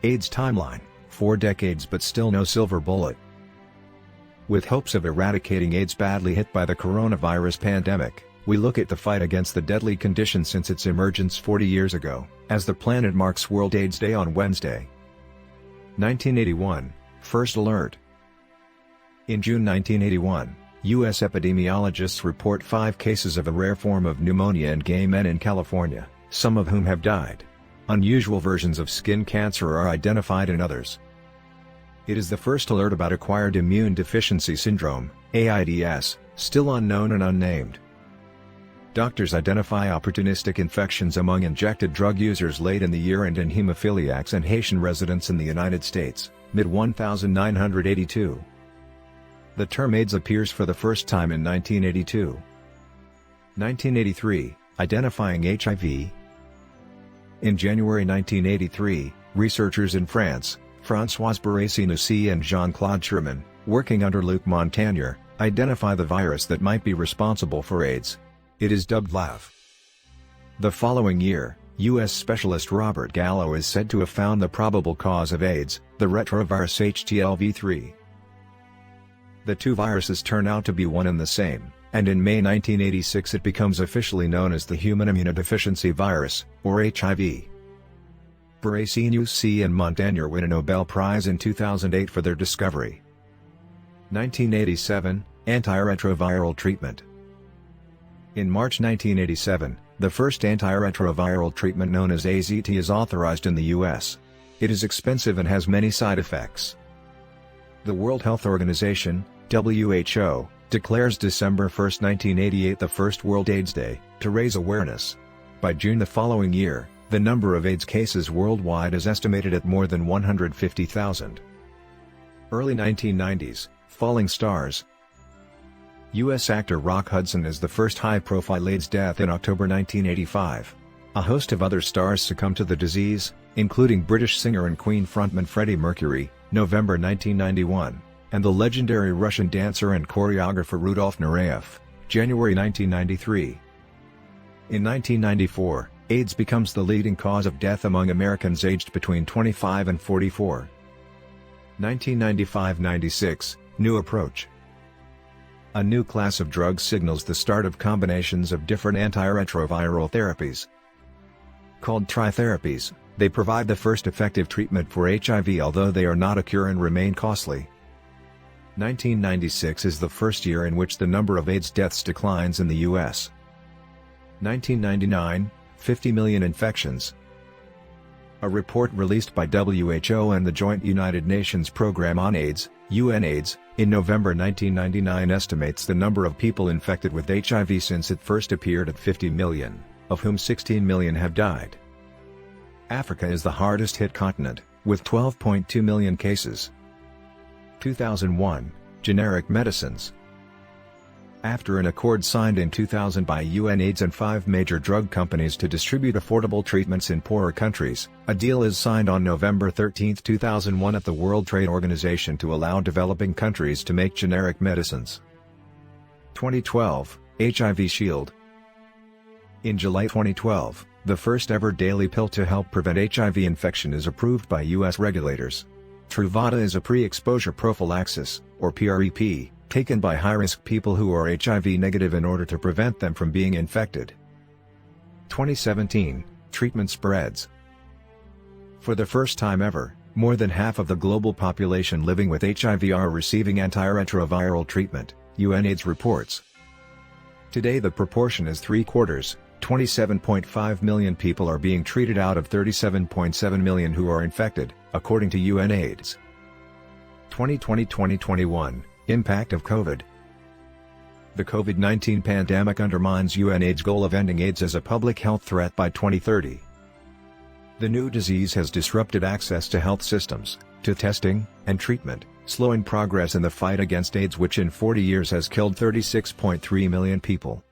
AIDS timeline, 4 decades but still no silver bullet. With hopes of eradicating AIDS badly hit by the coronavirus pandemic, we look at the fight against the deadly condition since its emergence 40 years ago, as the planet marks World AIDS Day on Wednesday. 1981, first alert. In June 1981, U.S. epidemiologists report 5 cases of a rare form of pneumonia in gay men in California, some of whom have died. Unusual versions of skin cancer are identified in others. It is the first alert about Acquired Immune Deficiency Syndrome, AIDS, still unknown and unnamed. Doctors identify opportunistic infections among injected drug users late in the year and in haemophiliacs and Haitian residents in the United States, mid-1982. The term AIDS appears for the first time in 1982. 1983, identifying HIV. In January 1983, researchers in France, François Barré-Sinoussi and Jean-Claude Sherman, working under Luc Montagnier, identify the virus that might be responsible for AIDS. It is dubbed LAV. The following year, U.S. specialist Robert Gallo is said to have found the probable cause of AIDS, the retrovirus HTLV3. The two viruses turn out to be one and the same, and in May 1986 it becomes officially known as the Human Immunodeficiency Virus, or HIV. Barré-Sinoussi and Montagnier win a Nobel Prize in 2008 for their discovery. 1987, antiretroviral treatment. In March 1987, the first antiretroviral treatment known as AZT is authorized in the U.S. It is expensive and has many side effects. The World Health Organization, WHO, declares December 1, 1988 the first World AIDS Day, to raise awareness. By June the following year, the number of AIDS cases worldwide is estimated at more than 150,000. Early 1990s, falling stars. U.S. actor Rock Hudson is the first high-profile AIDS death in October 1985. A host of other stars succumbed to the disease, including British singer and Queen frontman Freddie Mercury, November 1991, and the legendary Russian dancer and choreographer Rudolf Nureyev, January 1993. In 1994, AIDS becomes the leading cause of death among Americans aged between 25 and 44. 1995-96, new approach. A new class of drugs signals the start of combinations of different antiretroviral therapies. Called tritherapies, they provide the first effective treatment for HIV, although they are not a cure and remain costly. 1996 is the first year in which the number of AIDS deaths declines in the U.S. 1999, 50 million infections. A report released by WHO and the Joint United Nations Programme on AIDS, UNAIDS, in November 1999 estimates the number of people infected with HIV since it first appeared at 50 million, of whom 16 million have died. Africa is the hardest hit continent, with 12.2 million cases. 2001, generic medicines. After an accord signed in 2000 by UNAIDS and 5 major drug companies to distribute affordable treatments in poorer countries, a deal is signed on November 13, 2001 at the World Trade Organization to allow developing countries to make generic medicines. 2012, HIV Shield. In July 2012, the first ever daily pill to help prevent HIV infection is approved by U.S. regulators. Truvada is a pre-exposure prophylaxis, or PrEP, taken by high-risk people who are HIV negative in order to prevent them from being infected. 2017, treatment spreads. For the first time ever, more than half of the global population living with HIV are receiving antiretroviral treatment, UNAIDS reports. Today the proportion is 3/4, 27.5 million people are being treated out of 37.7 million who are infected, according to UNAIDS. 2020-2021, impact of COVID. The COVID-19 pandemic undermines UNAIDS' goal of ending AIDS as a public health threat by 2030. The new disease has disrupted access to health systems, to testing, and treatment, slowing progress in the fight against AIDS, which in 40 years has killed 36.3 million people.